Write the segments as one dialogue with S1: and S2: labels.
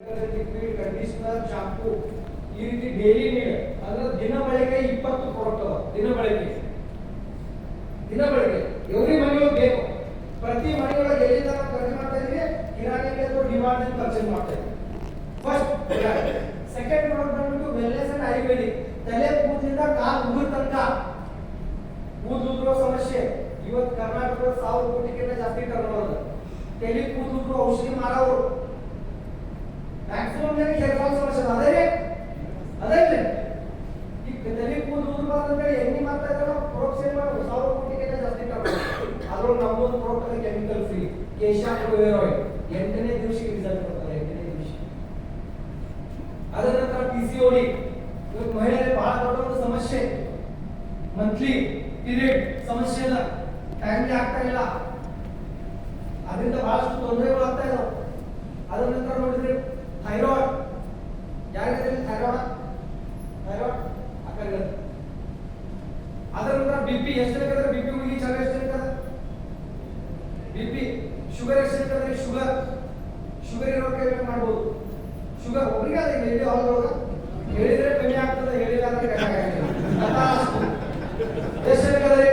S1: Liquid conditioner shampoo ಈ ರೀತಿ daily need ಅಂದ್ರೆ ದಿನ ಬಳಕೆ 20 ಪ್ರಾಡಕ್ಟ್ ಅವ. ದಿನ ಬಳಕೆ ಎವ್ರಿ ಮನೆಯೊಳಗೆ ಬೇಕು. ಪ್ರತಿ ಮನೆಯೊಳಗೆ ಎಲ್ಲಿಂದ ಖರ್ಚು ಮಾಡ್ತಾ ಇದೀವಿ, ಕಿರಾಣಿ ಅಥವಾ ಡಿಮಾಂಡ್ ಅಂತ ಪರ್ಚೇಸ್ ಮಾಡ್ತಾ ಇದೀವಿ. ಫಸ್ಟ್ ಸೆಕೆಂಡ್ ಪ್ರಾಡಕ್ಟ್ ಬಂದ್ಬಿಟ್ಟು ವೆಲ್ನೆಸ್ ಅಂಡ್ ಆಯುರ್ವೇದಿಕ್. ತಲೆ ಕೂದಲಿಂದ ಕಾಲು ಉಗುರು ತನಕ ಕೂದಲು ಉದುರೋ ಸಮಸ್ಯೆ ಇವತ್ತು ಕರ್ನಾಟಕದ 1000 ಕೋಟಿಗಿಂತ ಜಾಸ್ತಿ ಟರ್ನ್ ಓವರ್. ತಲೆ ಕೂದಲು ಉದುರೋ ಔಷಧಿ ಮಾರೋರು ಮ್ಯಾಕ್ಸಿಮಮ್ ಜನಕ್ಕೆ ಹೇರ್ ಫಾಲ್ ಸಮಸ್ಯೆ ಅದೇ ಈ ತಲೆ ಕೂದಲು ಉದುರಬಾರ್ದು ಎಣ್ಣೆ ಮಾಡ್ತಾ ಇದ್ದಾರೆ. ಪ್ರಾಡಕ್ಟ್ಸ್ ಏನು ಮಾಡೋದು 1000 ಕೋಟಿಗಿಂತ ಜಾಸ್ತಿ ಟರ್ನ್ ಅದ್ರೊಳಗೆ ನಮ್ಮೊಂದು ಪ್ರಾಡಕ್ಟ್ ಕೆಮಿಕಲ್ ಫ್ರೀ ಕೇಶಾಂಪು ಹೇರ್ ಆಯಿಲ್ 8ನೇ ದಿವಸಕ್ಕೆ ರಿಸಲ್ಟ್ ಕೊಡ್ತಾರೆ. 8ನೇ ದಿವಸ. ಅದರ ನಂತರ PCOD ಇವತ್ತು ಮಹಿಳೆಯರಿಗೆ ಬಹಳ ದೊಡ್ಡ ಒಂದು ಸಮಸ್ಯೆ. ಮಂತ್ಲಿ ಪೀರಿಯಡ್ ಸಮಸ್ಯೆ ಇಲ್ಲ, ಟೈಮ್ಲಿ ಆಗ್ತಾ ಇಲ್ಲ, ಅದರಿಂದ ಬಹಳಷ್ಟು ತೊಂದರೆಗಳು ಆಗ್ತಾ ಇದಾವೆ. ಅದರ ನಂತರ ನೋಡಿದ್ರೆ ಥೈರಾಯ್ಡ್, ಯಾರಿಗಾದ್ರೆ ಥೈರಾಯ್ಡ್ ಹಾಕಿದ್ರೆ. ಅದರ ನಂತರ BP ಎಷ್ಟು ಬೇಕಾದ್ರೆ BP ಹುಡುಗಿ ಚಲ ಎಷ್ಟು ಬೇಕಾದ್ರೆ BP, ಶುಗರ್ ಎಷ್ಟು ಬೇಕಾದ್ರೆ ಶುಗರ್ ಇರೋಕೆ ಏನು ಮಾಡ್ಬೋದು. ಶುಗರ್ ಒಬ್ಬರಿಗೆ ಅದೇ ಹೇಳಿ ಹೊರಗೆ ಹೇಳಿದ್ರೆ ಕಮ್ಮಿ ಆಗ್ತದೆ, ಹೇಳಿಲ್ಲ ಅಂದ್ರೆ ಕಮ್ಮಿ ಆಗಲ್ಲ. ಎಷ್ಟು ಬೇಕಾದ್ರೆ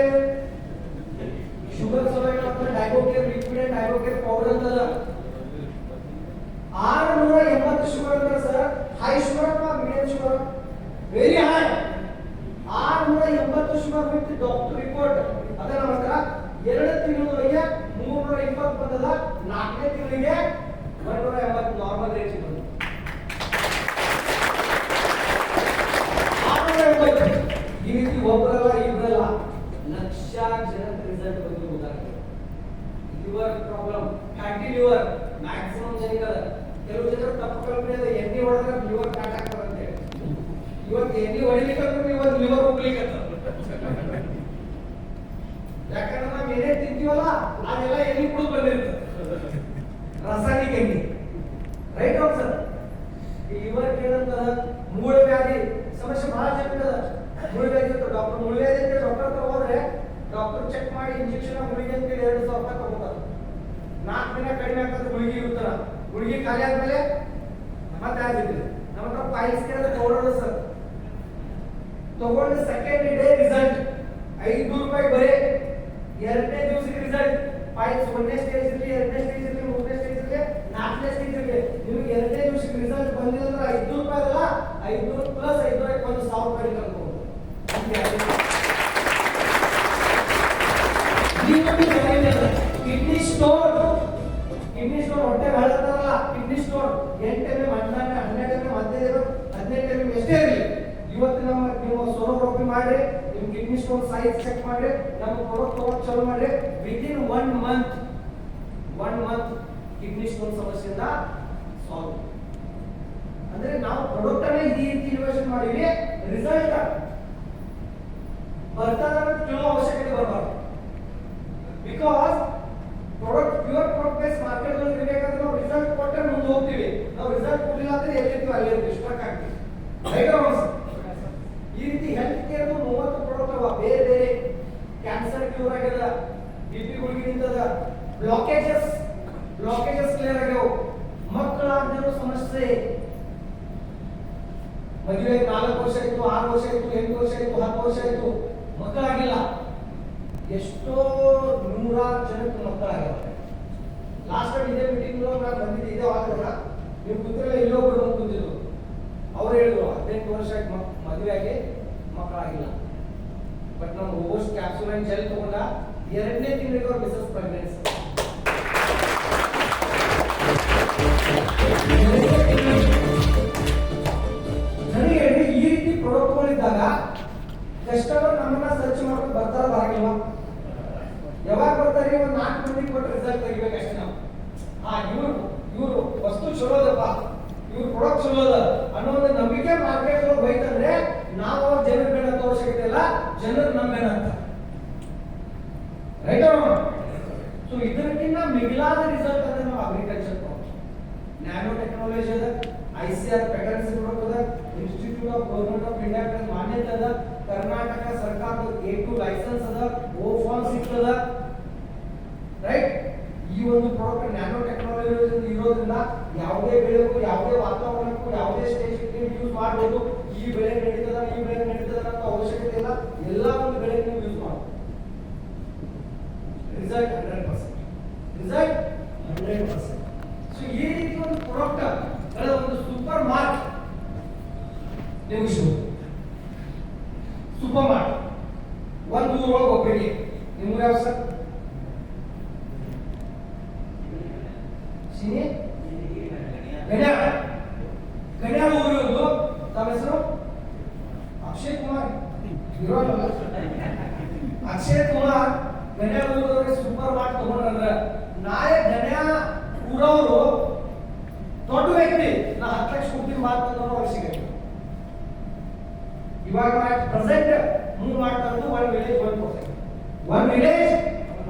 S1: ಶುಗರ್ ಸಲುವಾಗಿ ಮಾತ್ರ ಡೈಗೋಕೇರ್ ಲಿಕ್ವಿಡ್ ಅಂಡ್ ಡೈಗೋಕೇರ್ ಪೌಡರ್ ಅಂತದ 680 ಶುಗರ್ ಅಂದ್ರೆ ಸರ್ ಹೈ ಶುಗರ್ ಅಥವಾ medium sugar very high. 680 sugar with doctor report. ಅದ ನಮ್ಮ ಹತ್ರ 2 ತಿಂಗಳಿಗೆ 320 ಬಂದದ, 4ನೇ ತಿಂಗಳಿಗೆ 180 ನಾರ್ಮಲ್ ರೇಟ್ ಬಂದ. 680 ಈ ರೀತಿ ಒಬ್ಬರಲ್ಲ ಇಬ್ಬರಲ್ಲ ಲಕ್ಷಾಂತರ ಜನಕ್ಕೆ ರಿಸಲ್ಟ್ ಬಂದಿರುವುದಾಗಿದೆ. Liver problem, fatty liver maximum ಜನಕ್ಕೆ. ಕೆಲವು ಜನರು ತಪ್ಪು ಕಲ್ಪನೆ ಇದೆ, ಎಣ್ಣೆ ಹೊಡೆದ್ರೆ ಲಿವರ್ ಫ್ಯಾಟ್ ಆಗ್ತದಂತೆ. ಇವತ್ತು ಎಣ್ಣೆ ಹೊಡಿಲಿಕ್ಕೆ ಇವತ್ತು ಲಿವರ್ ಹೋಗ್ಲಿಕ್ಕೆ ಯಾಕಂದ್ರೆ ನಾವು ಏನೇ ತಿಂತೀವಲ್ಲ ಅದೆಲ್ಲ ಎಣ್ಣೆ ಕುಡಿದು ಬಂದಿರ್ತದೆ, ರಾಸಾಯನಿಕ ಎಣ್ಣೆ. ರೈಟ್ ಹೌದು ಸರ್. ಈ ಲಿವರ್ ಕೇಳಂತದ ಮೂಳೆ ವ್ಯಾಧಿ ಸಮಸ್ಯೆ ಬಹಳ ಜನಕ್ಕೆ. ಮೂಳೆ ವ್ಯಾಧಿ ಅಂತ ಡಾಕ್ಟರ್ ಮೂಳೆ ವ್ಯಾಧಿ ಅಂತ ಡಾಕ್ಟರ್ ಹತ್ರ ಹೋದ್ರೆ ಡಾಕ್ಟರ್ ಚೆಕ್ ಮಾಡಿ ಇಂಜೆಕ್ಷನ್ ಗುಳಿಗೆ ಅಂತ 2,000 ರೂಪಾಯಿ ತಗೋತಾರೆ. 4 ದಿನ ಕಡಿಮೆ ಆಗ್ತದೆ ಗುಳಿಗೆ ಇರ್ತಾರ. ಗುಳಿಗೆ ಖಾಲಿ ಆದ್ಮೇಲೆ ಮತ್ತೆ ಆಗಿದ್ರೆ ನಮ್ಮ ಹತ್ರ ಫೈಲ್ಸ್ ಕೇಳಿದ್ರೆ ತಗೊಳ್ಳೋದು ಸರ್. ತಗೊಂಡು ಸೆಕೆಂಡ್ ಡೇ ರಿಸಲ್ಟ್ 500 ರೂಪಾಯಿ ಬರೀ. 2ನೇ ದಿವಸಕ್ಕೆ ರಿಸಲ್ಟ್ ಫೈಲ್ಸ್ 1ನೇ ಸ್ಟೇಜ್ ಇರಲಿ, 2ನೇ ಸ್ಟೇಜ್ ಇರಲಿ, 3ನೇ ಸ್ಟೇಜ್ ಇರಲಿ, 4ನೇ ಸ್ಟೇಜ್ ಇರಲಿ, ನಿಮಗೆ 2ನೇ ದಿವಸಕ್ಕೆ ರಿಸಲ್ಟ್ ಬಂದಿಲ್ಲ ಅಂದ್ರೆ 500 ರೂಪಾಯಿ ಅಲ್ಲ, 500 ಪ್ಲಸ್ 500 1,000 ರೂಪಾಯಿ ಕಳ್ಕೊಂಡು ಕಿಡ್ನಿ ಸ್ಟೋನ್ ಹೊಟ್ಟೆ ಬೆಳತಾರಲ್ಲ, kidney stone 8 mm, 12 mm, 15 mm ಎಷ್ಟೇ ಇರಲಿ, ಇವತ್ತು ನೀವು ಸೋನೋಗ್ರಫಿ ಮಾಡ್ರಿ, ನಿಮ್ ಕಿಡ್ನಿ ಸ್ಟೋನ್ ಸೈಜ್ ಚೆಕ್ ಮಾಡ್ರಿ, ನಮ್ಮ ಪ್ರಾಡಕ್ಟ್ ತಗೊಂಡು ಚಾಲು ಮಾಡ್ರಿ. ವಿದಿನ್ 1 ಮಂತ್ ಕಿಡ್ನಿ ಸ್ಟೋನ್ ಸಮಸ್ಯೆಯಿಂದ ಸಾಲ್ವ್. ಅಂದ್ರೆ ನಾವು ಪ್ರಾಡಕ್ಟ್ ಅನ್ನ ಈ ರೀತಿ ಇನ್ವೆಸ್ಟ್ ಮಾಡಿವಿ, ರಿಸಲ್ಟ್ ಬರ್ತದ ಕೇಳೋ ಅವಶ್ಯಕತೆ ಬರಬಾರ್ದು. Because product pure product base market ಅಲ್ಲಿ ಇರಬೇಕಾದ್ರೆ ನಾವು ರಿಸಲ್ಟ್ ಕೊಟ್ಟರೆ ಮುಂದೆ ಹೋಗ್ತೀವಿ. ನಾವು ರಿಸಲ್ಟ್ ಕೊಡಲಿಲ್ಲ ಅಂದ್ರೆ ಎಲ್ಲಿರ್ತೀವಿ ಅಲ್ಲಿ ಇರ್ತೀವಿ, ಸ್ಟ್ರಕ್ ಆಗ್ತೀವಿ. ಈ ರೀತಿ ಹೆಲ್ತ್ ಕೇರ್ 30 ಪ್ರಾಡಕ್ಟ್ ಅವ. ಬೇರೆ ಬೇರೆ ಕ್ಯಾನ್ಸರ್ ಕ್ಯೂರ್ ಆಗ್ಯದ, BP ಗುಳಿಗೆ ನಿಂತದ, ಬ್ಲಾಕೇಜಸ್ ಕ್ಲಿಯರ್ ಆಗ್ಯಾವ, ಮಕ್ಕಳಾಗದಿರೋ ಸಮಸ್ಯೆ, ಮದುವೆ 4 ವರ್ಷ ಆಯ್ತು, 6 ವರ್ಷ ಆಯ್ತು, 8 ವರ್ಷ ಆಯ್ತು, 10 ವರ್ಷ ಆಯ್ತು, ಮಕ್ಕಳಾಗಿಲ್ಲ. ಎಷ್ಟೋ 100 ಜನಕ್ಕೆ ಮಕ್ಕಳಾಗ್ಯಾವ. ಲಾಸ್ಟ್ ಟೈಮ್ ಇದೇ ಮೀಟಿಂಗ್ ನಾನು ಬಂದಿದ್ದೆ, ಇದೇ ವಾರ ನೀವು ಕೂತಿರಲ್ಲ, ಇಲ್ಲೋ ಒಬ್ಬರು ಕೂತಿದ್ರು. ಅವ್ರು ಹೇಳಿದ್ರು 18 ವರ್ಷ ಆಯ್ತು ಮದುವೆ ಆಗಿ ಮಕ್ಕಳಾಗಿಲ್ಲ. ಬಟ್ ನಾವು ಹೋಗೋಷ್ಟು ಕ್ಯಾಪ್ಸೂಲ್ ಅಂಡ್ ಜೆಲ್ ತಗೊಂಡ 2ನೇ ತಿಂಗಳಿಗೆ ಅವ್ರ ಮಿಸಸ್ ಪ್ರೆಗ್ನೆನ್ಸಿ. ನನಗೆ ಹೇಳಿ ಈ ರೀತಿ ಪ್ರಾಡಕ್ಟ್ಗಳಿದ್ದಾಗ ಕಸ್ಟಮರ್ ನಮ್ಮನ್ನ ಸರ್ಚ್ ಮಾಡೋಕೆ ಬರ್ತಾರ ಬರಾಗಿಲ್ವಾ? ಯಾವಾಗ ಬರ್ತಾರೆ? ಒಂದು 4 ಮಂದಿಗೆ ಕೊಟ್ಟು ರಿಸಲ್ಟ್ ತೆಗಿಬೇಕಷ್ಟೇ ನಾವು. ಇವರು ವಸ್ತು ಚಲೋದಪ್ಪ, ಇವ್ರ ಪ್ರಾಡಕ್ಟ್ ಚಲೋದ ಅನ್ನೋ ಒಂದು ನಂಬಿಕೆ ಮಾರ್ಕೆಟ್ ಒಳಗೆ ಬೈತಂದ್ರೆ ನಾವು ಜನರು ಬೇಡ ಅಂತ ಅವಶ್ಯಕತೆ ಇಲ್ಲ, ಜನರು ನಮ್ಮೇನ ಅಂತ. ರೈಟ್? ಸೊ ಇದಕ್ಕಿಂತ ಮಿಗಿಲಾದ ರಿಸಲ್ಟ್ ಅಂದ್ರೆ ನಾವು ಅಗ್ರಿಕಲ್ಚರ್ ಪ್ರಾಡಕ್ಟ್, ನ್ಯಾನೋ ಟೆಕ್ನಾಲಜಿ ಅದ, ICR ಪೇಟೆಂಟ್ಸ್ ಅದ, institute of government of India ಮಾನ್ಯತೆ ಅದ, ಕರ್ನಾಟಕ ಸರ್ಕಾರದ A2 ಲೈಸೆನ್ಸ್ ಅದ, O ಫಾರ್ಮ್ ಸಿಗ್ತದ. ರೈಟ್? ಈ ಒಂದು ಒಂದು ಪ್ರಾಡಕ್ಟ್ ನ್ಯಾನೋ ಟೆಕ್ನಾಲಜಿ ಇರೋದ್ರಿಂದ ಯಾವುದೇ ಬೆಳೆಗೂ ಯಾವುದೇ ವಾತಾವರಣಕ್ಕೂ ಯಾವುದೇ ಸ್ಟೇಷನ್ಗೆ ಯೂಸ್ ಮಾಡಬಹುದು. ಈ ಬೆಳೆ ನಡೀತದ ಈ ಬೆಳೆ ನಡೀತದ ಅಂತ ಅವಶ್ಯಕತೆ ಇಲ್ಲ, ಎಲ್ಲ ಒಂದು ಬೆಳೆಗೆ ನೀವು ಯೂಸ್ ಮಾಡಬಹುದು. ರಿಸಲ್ಟ್ 100%. ರಿಸಲ್ಟ್ 100%. ಸೊ ಈ ರೀತಿ ಒಂದು ಪ್ರಾಡಕ್ಟ್ ಒಂದು ಸೂಪರ್ ಮಾರ್ಟ್ ನೀವು ಸೂಪರ್ ಮಾರ್ಟ್ ಒಂದು ಊರೊಳಗೆ ಒಬ್ಬರಿಗೆ ನಿಮ್ಮ ಯಾವ ಸರ್ ಗಣ್ಯಾಳ ಊರಿದ್ದು ತಮ್ಮ ಹೆಸರು ಅಕ್ಷಯ್ ಕುಮಾರ್ ಅಕ್ಷಯ್ ಕುಮಾರ್ ಗಣ್ಯಾಳ ಊರವ್ರಿಗೆ ಸೂಪರ್ ಮಾರ್ಟ್ ತಗೊಂಡ್ರಂದ್ರ ನಾಳೆ ಗಣ್ಯಾಳ ಊರವರು ದೊಡ್ಡ ವ್ಯಕ್ತಿ ನಾ 10 ಲಕ್ಷ ಕೊಡ್ತೀನಿ ಮಾತನ್ನ ಅವಶ್ಯಕತೆ. ಇವಾಗ ಪ್ರೆಸೆಂಟ್ ಮೂವ್ ಮಾಡ್ತಾ ಇರೋದು 1 ವಿಲೇಜ್ 1%. 1 ವಿಲೇಜ್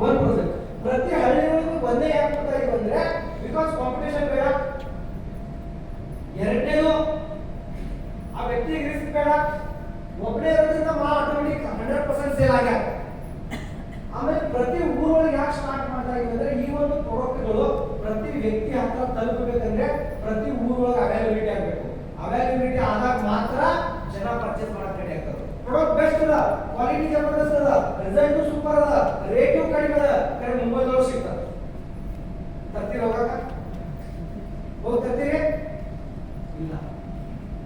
S1: 1%. ಪ್ರತಿ ಹಳ್ಳಿಗಳಿಗೂ ಒಂದೇ ಯಾಕೆ ಬರ್ತಾ ಇದೆ ಅಂದ್ರೆ ಬಿಕಾಸ್ ಕಾಂಪಿಟೇಷನ್ ಬೇಡ, ಎರಡನೇದು ಆ ವ್ಯಕ್ತಿಗೆ ರಿಸ್ಕ್ ಬೇಡ, ಒಬ್ಬನೇ ಇರೋದ್ರಿಂದ ಮಾಲ್ ಆಟೋಮೆಟಿಕ್ 100% ಸೇಲ್ ಆಗ್ಯಾರ. ಆಮೇಲೆ ಪ್ರತಿ ಊರೊಳಗೆ ಯಾಕೆ ಸ್ಟಾರ್ಟ್ ಮಾಡ್ತಾ ಇದೆ ಅಂದ್ರೆ ಈ ಒಂದು ಪ್ರಾಡಕ್ಟ್ಗಳು ಪ್ರತಿ ವ್ಯಕ್ತಿ ಹತ್ರ ತಲುಪಬೇಕಂದ್ರೆ ಪ್ರತಿ ಊರೊಳಗೆ ಅವೈಲಬಿಲಿಟಿ ಆಗಬೇಕು. ಅವೈಲಬಿಲಿಟಿ ಆದಾಗ ಮಾತ್ರ ಜನ ಪರ್ಚೇಸ್ ಮಾಡಕ್ಕೆ ರೆಡಿ ಆಗ್ತಾರೆ. ಪ್ರಾಡಕ್ಟ್ ಬೆಸ್ಟ್ ಅದ, ಕ್ವಾಲಿಟಿ ಜಬರ್ದಸ್ತ್ ಅದ, ರಿಸಲ್ಟ್ ಸೂಪರ್ ಅದ, ರೇಟು ಕಡಿಮೆ ಅದ, ಕರೆ ಮುಂಬೈದೊಳಗೆ ಸಿಗ್ತದೆ. ತರ್ತೀರ ಹೋಗಿ ತರ್ತೀರಿ ಇಲ್ಲ,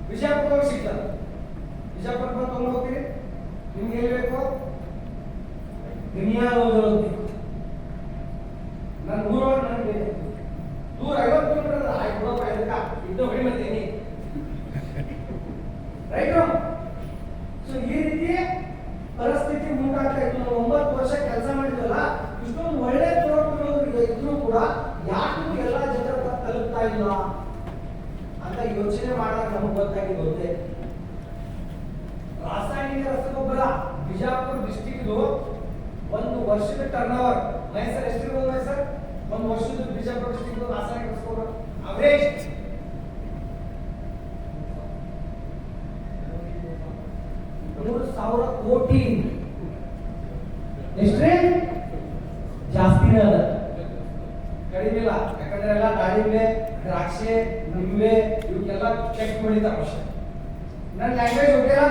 S1: ವಿಜಯಪುರದೊಳಗೆ ಸಿಗ್ತದೆ. ವಿಜಯಪುರ ಬಂದು ತಗೊಂಡು ಹೋಗ್ತೀರಿ, ನಿಮ್ಗೆ ಎಲ್ಲಿ ಬೇಕು ದುನಿಯಾ ಹೋಗೋದು. ನನ್ನ ಊರೊಳಗೆ ನನಗೆ ದೂರ 50 ಕಿಲೋಮೀಟರ್ ಆಯ್ತು ಇದ್ದು ಹೊಡಿ ಮಾಡ್ತೀನಿ ರೈಟ್. ಸೊ ಈ ರೀತಿ ಪರಿಸ್ಥಿತಿ ಮುಂದಾಗ್ತಾ ಇತ್ತು. ನಾವು 9 ವರ್ಷ ಕೆಲಸ ಮಾಡಿದ್ವಲ್ಲ, ಇಷ್ಟೊಂದು ಒಳ್ಳೆ ಪ್ರಾಡಕ್ಟ್ಗಳು ಇದ್ರೂ ಕೂಡ ಯಾಕೆ ಎಲ್ಲ ಜನರ ತಲುಪ್ತಾ ಇಲ್ಲ ಅಂತ ಯೋಚನೆ ಮಾಡಿದಾಗ ನಮಗೆ ಗೊತ್ತಾಗಿದೆ. ರಾಸಾಯನಿಕ ರಸಗೊಬ್ಬರ ಬಿಜಾಪುರ ಡಿಸ್ಟ್ರಿಕ್ಟ್ ಒಂದು ವರ್ಷದ ಟರ್ನ್ ಓವರ್ ಮೈಸೂರು ಎಷ್ಟಿರ್ಬೋದು ಸರ್? ಒಂದು ವರ್ಷದ ಬಿಜಾಪುರ ಡಿಸ್ಟ್ರಿಕ್ಟ್ ರಾಸಾಯನಿಕ ರಸಗೊಬ್ಬರ ಅವರೇಜ್ 3,000 ಕೋಟಿ. ಎಷ್ಟ್ರಿ ಜಾಸ್ತಿನೇ ಅದ, ಕಡಿಮೆ ಇಲ್ಲ. ಯಾಕಂದ್ರೆ ಎಲ್ಲ ದಾಳಿಂಬೆ, ದ್ರಾಕ್ಷಿ, ನಿಂಬೆ ಇವಕ್ಕೆಲ್ಲ ಚೆಕ್ ಮಾಡಿದ ಅವಶ್ಯ. ನನ್ನ ಲ್ಯಾಂಗ್ವೇಜ್ ಓಕೆನಾ?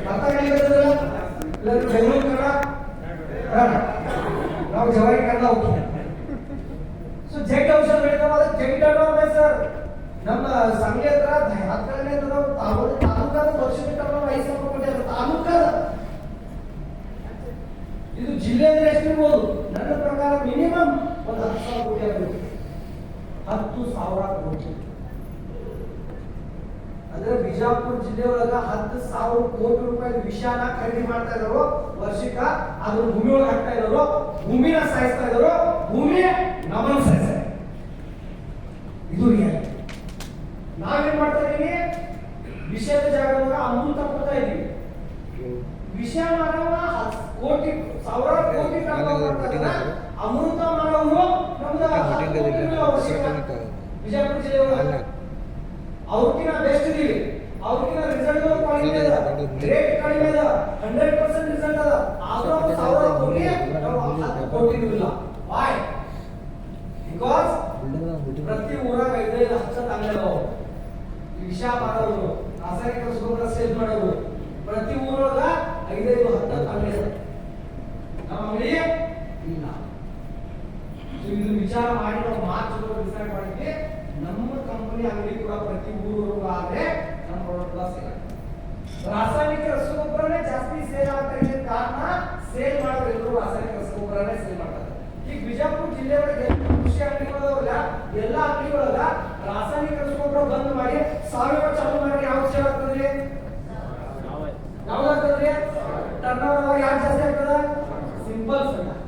S1: ಅರ್ಥ ಆಗಿಲ್ಲ? ಬೆಂಗಳೂರು ಕನ್ನಡ, ನಾವು ಜವಾರಿ ಕನ್ನಡ ಓಕೆ. ಸೊ ಜಗ್ ಔಷಧ ಬೆಳಿತಾವ, ಜಗ್ ಡಾಕ್ಟರ್ ಸರ್ ನಮ್ಮ ಸಂಘ ಹತ್ರ 10 ತಾಲೂಕಾದ ವರ್ಷದ ಟರ್ನ್ 5,000 ಕೋಟಿ ಅದ ತಾಲೂಕಾದ. ಇದು ಜಿಲ್ಲೆ ಅಂದ್ರೆ ಎಷ್ಟಿರ್ಬೋದು? ನನ್ನ ಪ್ರಕಾರ ಮಿನಿಮಮ್ ಒಂದು 10,000 ಕೋಟಿ ಆಗಬೇಕು. 10,000 ಕೋಟಿ ಅಂದ್ರೆ ಬಿಜಾಪುರ ಜಿಲ್ಲೆ ಒಳಗ 10,000 ಕೋಟಿ ರೂಪಾಯಿ ವಿಷಾನ ಖರೀದಿ ಮಾಡ್ತಾ ಇದಾರೋ ವರ್ಷಕ್ಕ. ಅದ್ರ ಭೂಮಿ ಒಳಗೆ ಹಾಕ್ತಾ ಇದಾರೋ, ಭೂಮಿನ ಸಾಯಿಸ್ತಾ ಇದಾರೋ, ಭೂಮಿ ನಮ್ಮನ್ನು ಸಾಯಿಸ್ತಾರೆ. ಇದು ರಿಯಾಲಿಟಿ. ನಾವೇನ್ ಮಾಡ್ತಾ ಇದೀವಿ? ವಿಷಯದ ಜಾಗದಾಗ ಅಮೃತ ಕೊಡ್ತಾ ಇದೀವಿ. ವಿಷಯ ಮಾನವ 10 ಕೋಟಿ 1,000 ಕೋಟಿ ಅಮೃತ ಮಾನವರು ಬಿಜಾಪುರ ಜಿಲ್ಲೆ ಒಳಗೆ ಅವ್ರಕಿನ ಬೆಸ್ಟ್ ಇದೀವಿ. ಅವ್ರಕಿನ ರಿಸಲ್ಟ್ ಕ್ವಾಲಿಟಿ ಅದ, ರೇಟ್ ಕಡಿಮೆ ಅದ, 100% ರಿಸಲ್ಟ್ ಅದ. ಆದ್ರೂ 1,000 ಕೋಟಿ ನಾವು 10 ಕೋಟಿ ಇಲ್ಲ. ವೈ? ಬಿಕಾಸ್ ಪ್ರತಿ ಊರಾಗ 5-10 ಅಂಗಡಿ ಅದಾವ. ವಿಷ ಮಾರೋರು, ರಾಸಾಯನಿಕ ರಸಗೊಬ್ಬರ ಸೇಲ್ ಮಾಡೋರು ಪ್ರತಿ ಊರೊಳಗ 5-10 ಅಂಗಡಿ ಅದಾವ. ನಮ್ಮ ಅಂಗಡಿ ಇಲ್ಲ. ಇದು ವಿಚಾರ ಮಾಡಿ ನಾವು ಮಾರ್ಚ್ ಡಿಸೈಡ್ ಮಾಡಿದ್ವಿ. ನಮ್ಮ ಕಂಪನಿ ಅಂಗಡಿ ಕೂಡ ಪ್ರತಿ ಊರು ಆದ್ರೆ ನಮ್ಮ ಪ್ರಾಡಕ್ಟ್ ಸೇಲ್ ಆಗ್ತದೆ. ರಾಸಾಯನಿಕ ರಸಗೊಬ್ಬರನೇ ಜಾಸ್ತಿ ಸೇಲ್ ಆಗ್ತಾ ಇದ್ದ ಕಾರಣ ಸೇಲ್ ಮಾಡೋರು ಎಲ್ಲರೂ ರಾಸಾಯನಿಕ ರಸಗೊಬ್ಬರನೇ ಸೇಲ್ ಮಾಡ್ತಾರೆ. ಈಗ ಬಿಜಾಪುರ ಜಿಲ್ಲೆ ಒಳಗೆ ಕೃಷಿ ಅಂಗಡಿಗಳಲ್ಲ, ಎಲ್ಲ ಅಂಗಡಿಗಳಲ್ಲ ರಾಸಾಯನಿಕ ರಸಗೊಬ್ಬರ ಬಂದ್ ಮಾಡಿ ಸಾವಿರ ಚಾಲು ಮಾಡಿ ಯಾವ್ದು ಸೇಲ್ ಆಗ್ತದ್ರಿ? ಯಾವ್ದಾಗ್ತದ್ರಿ? ಟರ್ನ್ ಓವರ್ ಯಾಕೆ ಜಾಸ್ತಿ ಆಗ್ತದ? Simple sir.